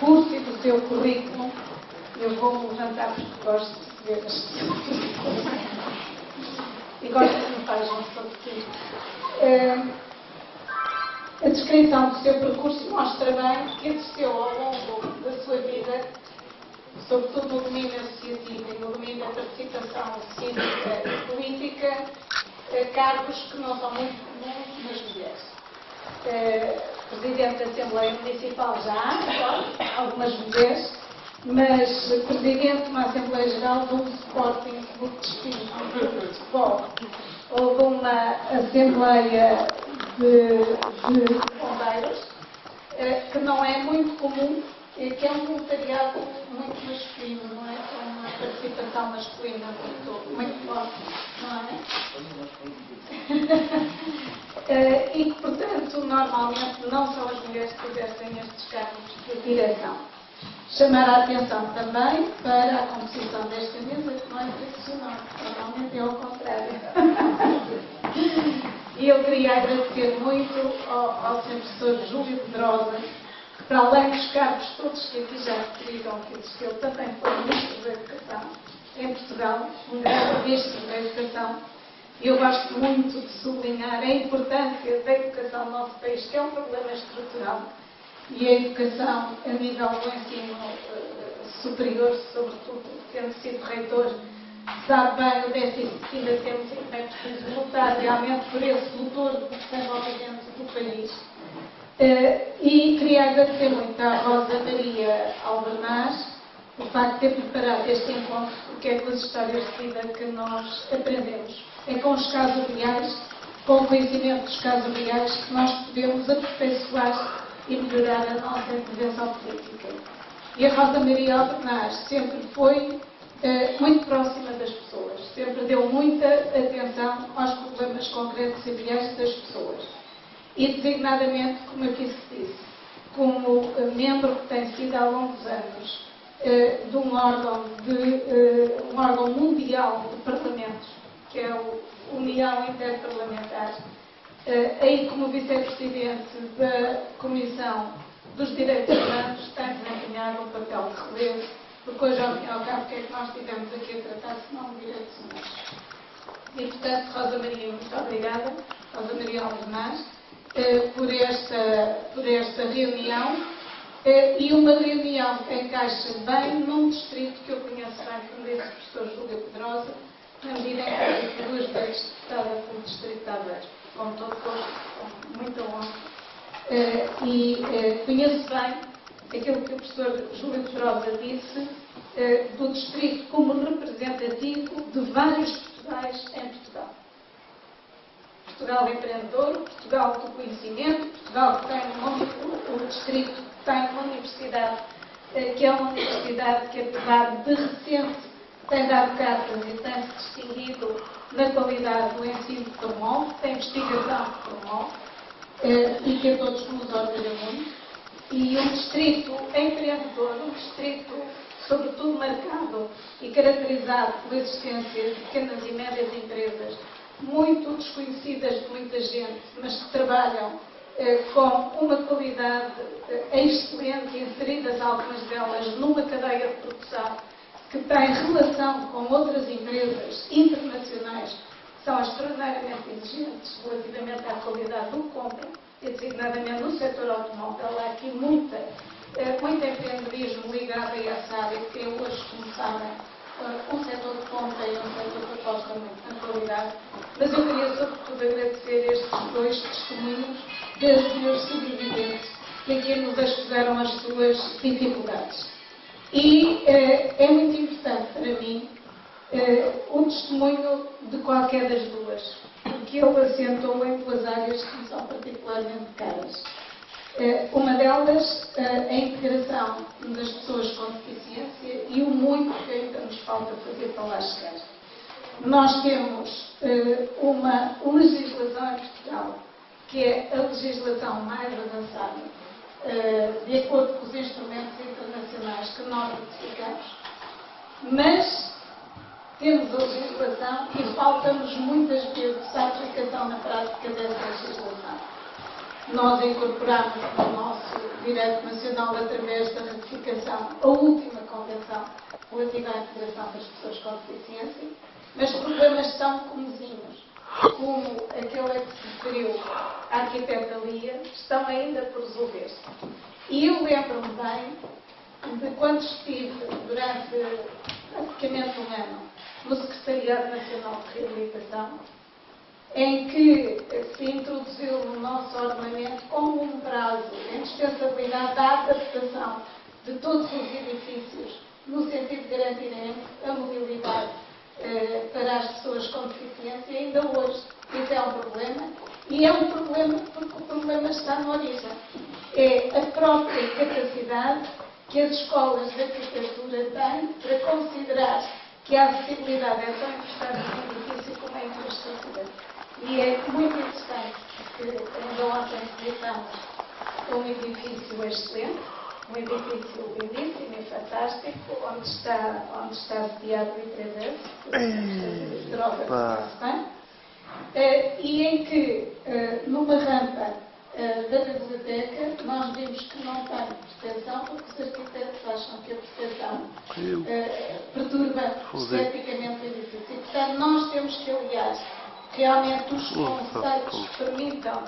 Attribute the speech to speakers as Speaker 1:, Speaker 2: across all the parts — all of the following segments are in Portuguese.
Speaker 1: percurso e do seu currículo. Eu vou-me levantar porque gosto de ver as pessoas. E gosto que me vejam sobre a descrição do seu percurso mostra bem que exerceu ao longo da sua vida, sobretudo no domínio associativo e no domínio da participação cívica e política, cargos que não são muito comuns nas mulheres. Presidente da Assembleia Municipal já há algumas mulheres, mas Presidente de uma Assembleia Geral de um Sporting Clube de Futebol ou de uma Assembleia de Bombeiros, que não é muito comum, que é um voluntariado muito masculino, não é? É uma participação masculina muito forte, não é? E que, portanto, normalmente não são as mulheres que exercem estes cargos de direção. Chamar a atenção também para a composição desta mesa, que não é tradicional, normalmente é ao contrário. E eu queria agradecer muito ao Sr. Professor Júlio Pedrosa, que, para além dos cargos todos que aqui já referiram que exerceu, também foi Ministro da Educação em Portugal, um grande Ministro da Educação. E eu gosto muito de sublinhar a importância da educação no nosso país, que é um problema estrutural. E a educação a nível do ensino superior, sobretudo, tendo sido reitor, sabe bem o déficit que ainda temos e é preciso lutar realmente por esse motor de desenvolvimento do país. E queria agradecer muito à Rosa Maria Albernaz o facto de ter preparado este encontro, porque é com as histórias de vida que nós aprendemos. É com os casos reais, com o conhecimento dos casos reais, que nós podemos aperfeiçoar e melhorar a nossa intervenção política. E a Rosa Maria Albernaz sempre foi muito próxima das pessoas, sempre deu muita atenção aos problemas concretos e reais das pessoas. E, designadamente, como aqui se disse, como membro que tem sido ao longo dos anos de um órgão mundial de parlamentos, que é a União Interparlamentar, aí como vice-presidente da Comissão dos Direitos Humanos, tem desempenhado um papel de relevo, porque hoje, ao fim e ao cabo, o que é que nós estivemos aqui a tratar, senão de direitos humanos? E, portanto, Rosa Maria, muito obrigada, Rosa Maria Albernaz, por esta reunião, e uma reunião que encaixa bem num distrito que eu conheço bem, como disse o professor Júlio Pedrosa, na medida em que fui duas vezes deputada pelo distrito de Aveiro, com todo gosto, com muita honra, e conheço bem aquilo que o professor Júlio Pedrosa disse do distrito como representativo de vários Portugais em Portugal. Portugal empreendedor, Portugal do conhecimento, Portugal que tem o distrito que tem uma universidade, que é uma universidade que, apesar de recente, tem dado cartas e tem se distinguido na qualidade do ensino que promove, tem investigação que promove, e que a todos nos orgulha muito. E um distrito empreendedor, um distrito sobretudo marcado e caracterizado pela existência de pequenas e médias empresas, muito desconhecidas de muita gente, mas que trabalham com uma qualidade excelente, inseridas algumas delas numa cadeia de produção que tem relação com outras empresas internacionais que são extraordinariamente exigentes relativamente à qualidade do que compram, e designadamente no setor automóvel. Há aqui muito empreendedorismo ligado a essa área, que é hoje, como sabem, um setor de compra e um setor que aposta muito na qualidade. Mas eu queria, sobretudo, agradecer estes dois testemunhos das senhores sobreviventes que aqui nos expuseram as suas dificuldades. E é muito importante para mim o testemunho de qualquer das duas, porque ele assentou em duas áreas que me são particularmente caras. Uma delas, a integração das pessoas com deficiência e o muito que ainda nos falta fazer para lá chegar. Nós temos uma legislação em Portugal, que é a legislação mais avançada, de acordo com os instrumentos internacionais que nós ratificamos, mas temos a legislação e falta-nos muitas vezes a aplicação na prática dessa legislação. nós incorporamos no nosso Direito Nacional, através da ratificação, a última Convenção relativa à integração das pessoas com deficiência, mas problemas tão comezinhos como aquele que se referiu à arquiteta Lia, estão ainda por resolver-se. E eu lembro-me bem de quando estive durante praticamente um ano no Secretariado Nacional de Reabilitação, em que se introduziu no nosso ordenamento como um prazo de indispensabilidade da adaptação de todos os edifícios, no sentido de garantirem a mobilidade para as pessoas com deficiência. Ainda hoje isso é um problema, e é um problema porque o problema está na origem. É a própria capacidade que as escolas de arquitetura têm para considerar que a acessibilidade é tão importante no edifício como a infraestrutura. E é muito interessante que ainda ontem visitamos um edifício excelente, um edifício lindíssimo e fantástico, onde está sediado o ITRES, e em que, numa rampa da biblioteca, nós vimos que não tem proteção, porque os arquitetos acham que a proteção perturba esteticamente o edifício. E, portanto, nós temos que aliar realmente os conceitos que permitam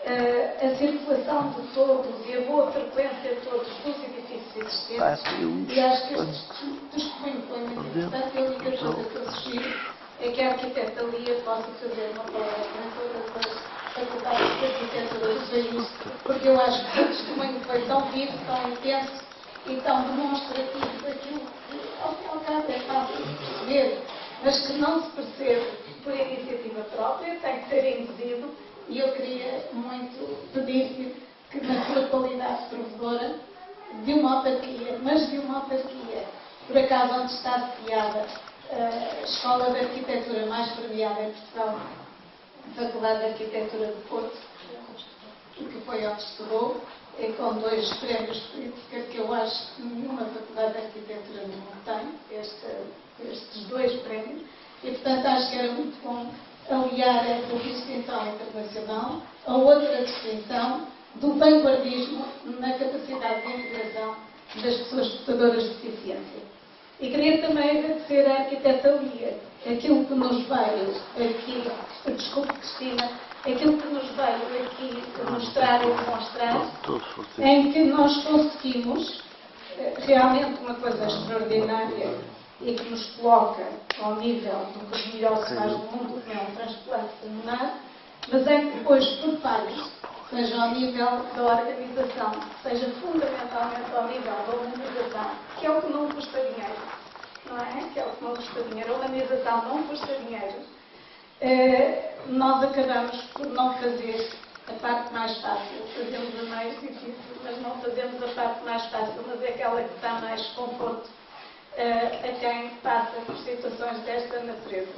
Speaker 1: a circulação de todos e a boa frequência de todos os edifícios existentes. E acho que este testemunho foi muito importante. A única coisa que eu sugiro é que a arquiteta Lia possa fazer uma palestra em todas as faculdades de arquitetura do país, porque eu acho que o testemunho foi tão vivo, tão intenso e tão demonstrativo daquilo que, ao fim e ao cabo, é fácil de perceber, mas que não se percebe por iniciativa própria, tem que ser induzido. E eu queria muito pedir-lhe que, na sua qualidade de provedora de uma autarquia, mas de uma autarquia, por acaso onde está sediada a Escola de Arquitetura mais premiada em Portugal, a Faculdade de Arquitetura de Porto, que foi onde estudou, com 2 prémios de política, que eu acho que nenhuma Faculdade de Arquitetura no mundo tem, estes 2 prémios, e portanto acho que era muito bom aliar essa distinção internacional a outra distinção do vanguardismo na capacidade de integração das pessoas portadoras de deficiência. E queria também agradecer à arquiteta Lia aquilo que nos veio aqui, desculpe Cristina, aquilo que nos veio aqui mostrar e demonstrar, em que nós conseguimos realmente uma coisa extraordinária e que nos coloca ao nível do que os melhores faz do mundo, que é um transplante pulmonar, mas é que depois, por falhas, seja ao nível da organização, seja fundamentalmente ao nível da humanização, que é o que não custa dinheiro, não é? Que é o que não custa dinheiro. A humanização não custa dinheiro. Nós acabamos por não fazer a parte mais fácil, fazemos a mais difícil, mas não fazemos a parte mais fácil, mas é aquela que dá mais conforto a quem passa por situações desta natureza.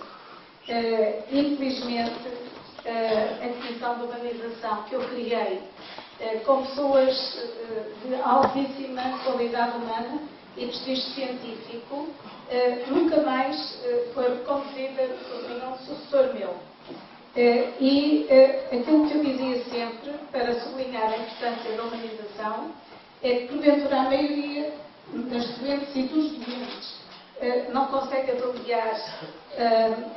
Speaker 1: Infelizmente, a Comissão de Humanização que eu criei, com pessoas de altíssima qualidade humana e prestígio científico, nunca mais foi conduzida por nenhum sucessor meu. E aquilo que eu dizia sempre, para sublinhar a importância da humanização, é que, porventura, a maioria das doentes e dos doentes não consegue avaliar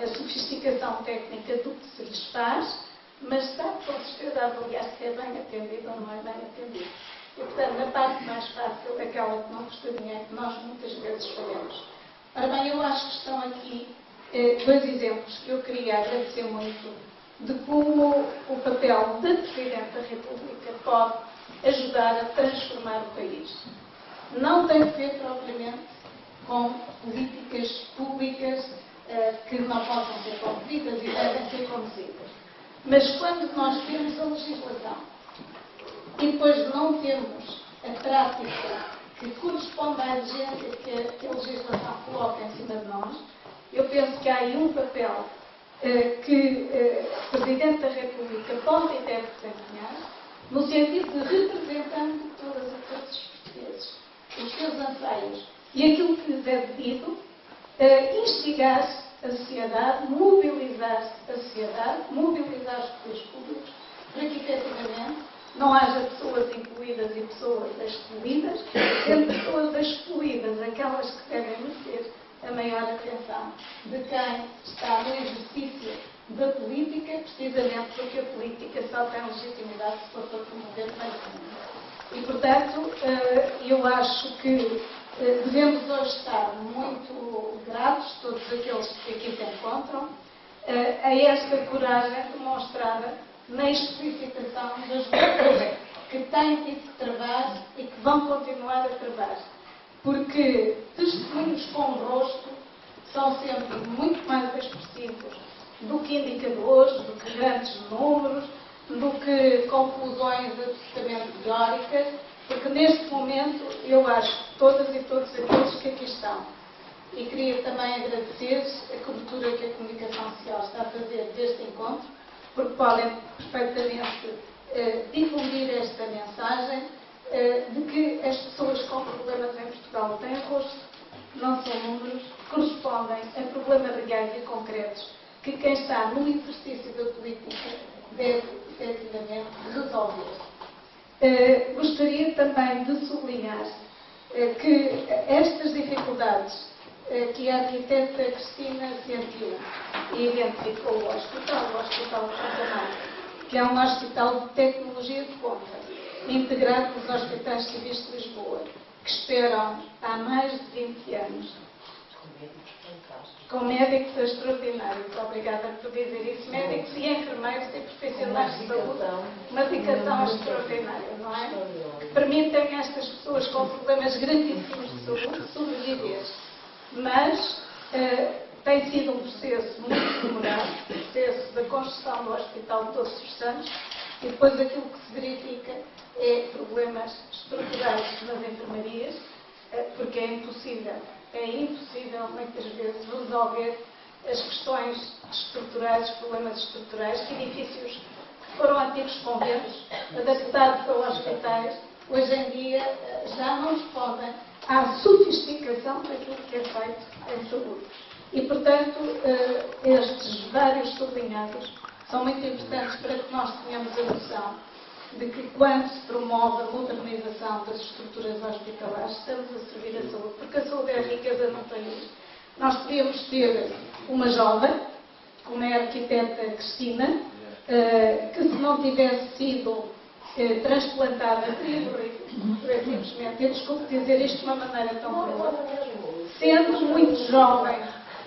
Speaker 1: a sofisticação técnica do que se lhes faz, mas sabe com certeza avaliar se é bem atendido ou não é bem atendido. E, portanto, na parte mais fácil, aquela que não custa dinheiro, que nós muitas vezes falhamos. Ora bem, eu acho que estão aqui 2 exemplos que eu queria agradecer muito de como o papel da Presidente da República pode ajudar a transformar o país. Não tem a ver propriamente com políticas públicas que não possam ser conduzidas e devem ser conduzidas. Mas quando nós temos a legislação e depois não temos a prática que corresponde à exigência que a legislação coloca em cima de nós, eu penso que há aí um papel que o Presidente da República pode e deve desempenhar, no sentido de, representando todos os portugueses, os seus anseios e aquilo que lhes é devido, instigar a sociedade, mobilizar a sociedade, mobilizar os poderes públicos, para que, efetivamente, não haja pessoas incluídas e pessoas excluídas, sendo pessoas excluídas aquelas que devem merecer a maior atenção de quem está no exercício da política, precisamente porque a política só tem legitimidade se for para promover mais e, portanto, eu acho que devemos hoje estar muito gratos, todos aqueles que aqui se encontram, a esta coragem demonstrada na explicitação das lutas que têm tido que travar e que vão continuar a travar. Porque testemunhos com rosto são sempre muito mais expressivos do que indicadores, do que grandes números, do que conclusões absolutamente teóricas, porque neste momento eu acho que todas e todos aqueles que aqui estão, e queria também agradecer a cobertura que a comunicação social está a fazer deste encontro, porque podem perfeitamente difundir esta mensagem de que as pessoas com problemas em Portugal têm rosto, não são números, correspondem a problemas reais e concretos que quem está no exercício da política deve efetivamente resolver. Gostaria também de sublinhar que estas dificuldades que a arquiteta Cristina sentiu e identificou o Hospital Fontamar, que é um hospital de tecnologia de ponta, integrado nos Hospitais Civis de Lisboa, que esperam há mais de 20 anos, com médicos extraordinários, obrigada por dizer isso, médicos e enfermeiros e profissionais de saúde, uma dedicação extraordinária, não é? Que permitem a estas pessoas com problemas gravíssimos de saúde sobreviver. Mas tem sido um processo muito demorado, o processo da construção do Hospital de Todos os Santos, e depois aquilo que se verifica é problemas estruturais nas enfermarias, porque é impossível muitas vezes resolver as questões estruturais, os problemas estruturais, que edifícios que foram antigos conventos, adaptados a hospitais, hoje em dia já não respondem à sofisticação daquilo que é feito em saúde. E, portanto, estes vários sublinhados são muito importantes para que nós tenhamos a noção de que quando se promove a modernização das estruturas hospitalares, estamos a servir a saúde, porque a saúde é a riqueza num país. Nós podíamos ter uma jovem, como é a arquiteta Cristina, que se não tivesse sido transplantada, teria morrido, simplesmente. Eu desculpo dizer isto de uma maneira tão boa. Sendo muito jovem,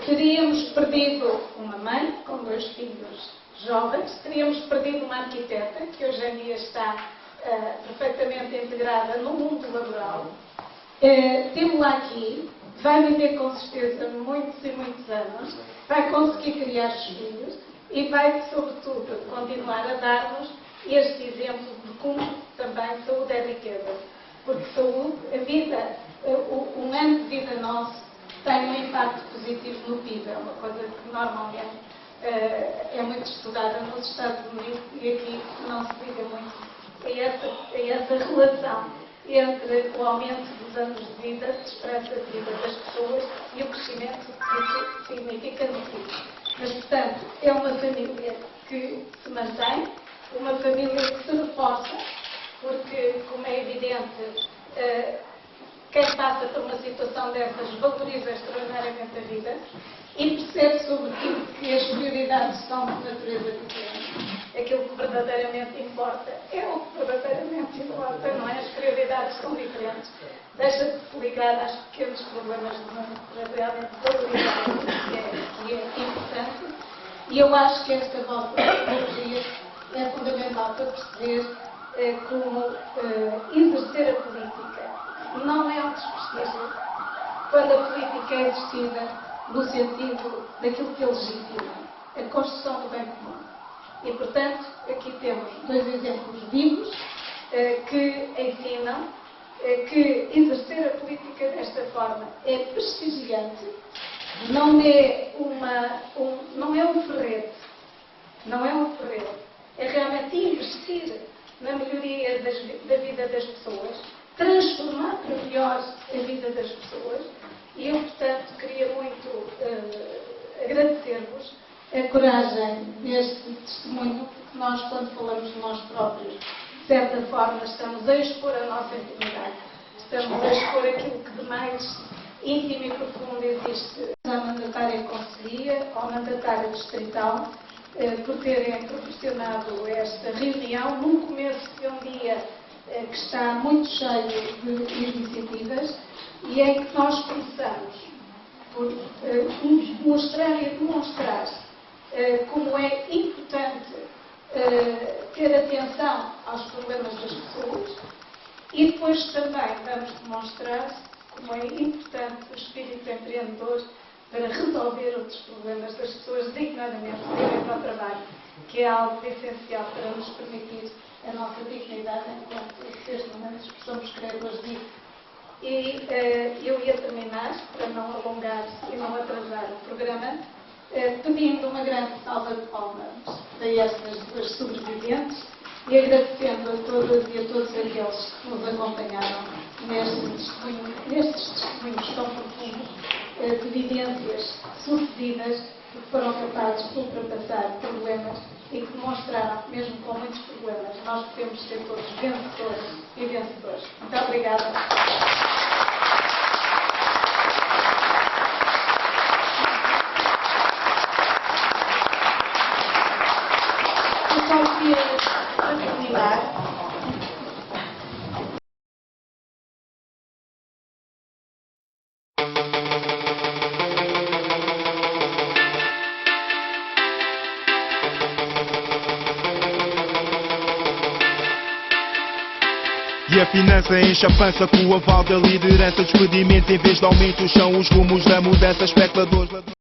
Speaker 1: teríamos perdido uma mãe com 2 filhos jovens, teríamos perdido uma arquiteta, que hoje em dia está perfeitamente integrada no mundo laboral. Temos-la aqui, vai viver com certeza muitos e muitos anos, vai conseguir criar os filhos e vai, sobretudo, continuar a dar-nos este exemplo de como também saúde é riqueza. Porque saúde, a vida, um ano de vida nosso tem um impacto positivo no PIB, é uma coisa que normalmente é muito estudada nos Estados Unidos e aqui não se liga muito a essa relação entre o aumento dos anos de vida, de esperança de vida das pessoas e o crescimento que isso significa no PIB. Mas, portanto, é uma família que se mantém, uma família que se reforça, porque, como é evidente, quem passa por uma situação dessas valoriza extraordinariamente a vida e percebe, sobretudo, que as prioridades são de natureza diferente. Aquilo que verdadeiramente importa é o que verdadeiramente importa, não é? As prioridades são diferentes. Deixa de se ligar aos pequenos problemas do mundo para realmente valorizar o que é importante. E eu acho que esta vossa tecnologia é fundamental para perceber como exercer a política não é um desprestígio quando a política é exercida no sentido daquilo que é legítimo, a construção do bem comum. E, portanto, aqui temos 2 exemplos vivos que ensinam que exercer a política desta forma é prestigiante, não é um ferrete, é realmente investir na melhoria da vida das pessoas, transformar para melhor a vida das pessoas. E eu, portanto, queria muito agradecer-vos a coragem deste testemunho, porque nós, quando falamos de nós próprios, certa forma, estamos a expor a nossa intimidade, estamos a expor aquilo que de mais íntimo e profundo existe à mandatária concelhia, ao mandatário distrital, por terem proporcionado esta reunião num começo de um dia que está muito cheio de iniciativas e em que nós começamos por mostrar e demonstrar como é importante ter atenção aos problemas das pessoas e depois também vamos demonstrar como é importante o espírito empreendedor para resolver outros problemas das pessoas, dignadamente direito ao trabalho, que é algo essencial para nos permitir a nossa dignidade enquanto seres humanos que somos criadores disso. E eu ia terminar, para não alongar e não atrasar o programa, pedindo uma grande salva de palmas a estas duas sobreviventes e agradecendo a todas e a todos aqueles que nos acompanharam nestes testemunhos tão profundos de vivências sucedidas que foram capazes de ultrapassar problemas e que demonstraram que mesmo com muitos problemas nós podemos ser todos vencedores e vencedores. Muito obrigada. Eu só queria terminar.
Speaker 2: E a finança enche a pança com o aval da liderança. Despedimentos em vez de aumentos são os rumos da mudança. Especuladores